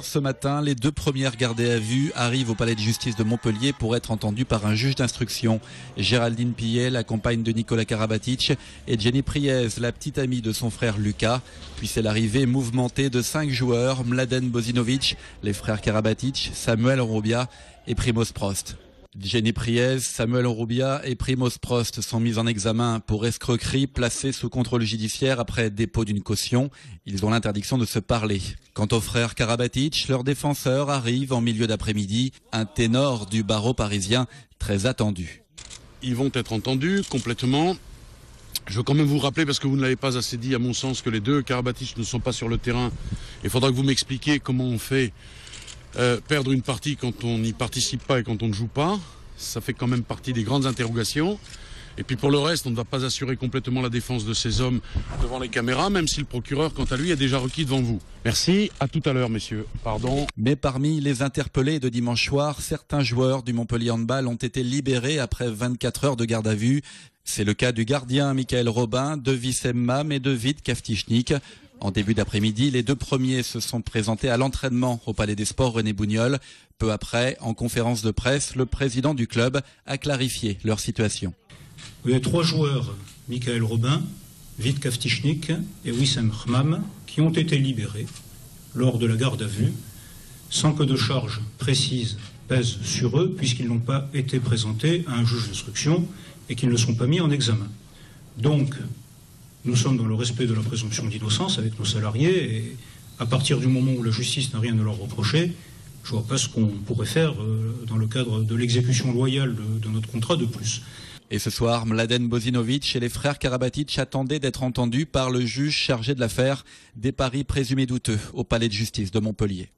Ce matin, les deux premières gardées à vue arrivent au palais de justice de Montpellier pour être entendues par un juge d'instruction. Géraldine Pillet, la compagne de Nicolas Karabatic, et Jenny Priez, la petite amie de son frère Lucas. Puis c'est l'arrivée mouvementée de 5 joueurs, Mladen Bozinovic, les frères Karabatic, Samuel Onrubia et Primoz Prost. Jenny Priez, Samuel Onrubia et Primoz Prost sont mis en examen pour escroquerie placés sous contrôle judiciaire après dépôt d'une caution. Ils ont l'interdiction de se parler. Quant aux frères Karabatic, leur défenseur arrive en milieu d'après-midi, un ténor du barreau parisien très attendu. Ils vont être entendus complètement. Je veux quand même vous rappeler, parce que vous ne l'avez pas assez dit à mon sens, que les deux Karabatic ne sont pas sur le terrain. Il faudra que vous m'expliquiez comment on fait perdre une partie quand on n'y participe pas et quand on ne joue pas. Ça fait quand même partie des grandes interrogations. Et puis pour le reste, on ne va pas assurer complètement la défense de ces hommes devant les caméras, même si le procureur, quant à lui, est déjà requis devant vous. Merci, à tout à l'heure, messieurs. Pardon. Mais parmi les interpellés de dimanche soir, certains joueurs du Montpellier Handball ont été libérés après 24 heures de garde à vue. C'est le cas du gardien Michael Robin, de Wissem Mam et de Vít Kavtičník. En début d'après-midi, les deux premiers se sont présentés à l'entraînement au Palais des Sports René Bougnol. Peu après, en conférence de presse, le président du club a clarifié leur situation. Il y a 3 joueurs, Michael Robin, Vít Kavtičník et Wissem Mam, qui ont été libérés lors de la garde à vue, sans que de charge précise pèse sur eux, puisqu'ils n'ont pas été présentés à un juge d'instruction et qu'ils ne sont pas mis en examen. Donc, nous sommes dans le respect de la présomption d'innocence avec nos salariés, et à partir du moment où la justice n'a rien à leur reprocher, je ne vois pas ce qu'on pourrait faire dans le cadre de l'exécution loyale de notre contrat de plus. Et ce soir, Mladen Bozinovic et les frères Karabatic attendaient d'être entendus par le juge chargé de l'affaire des paris présumés douteux au palais de justice de Montpellier.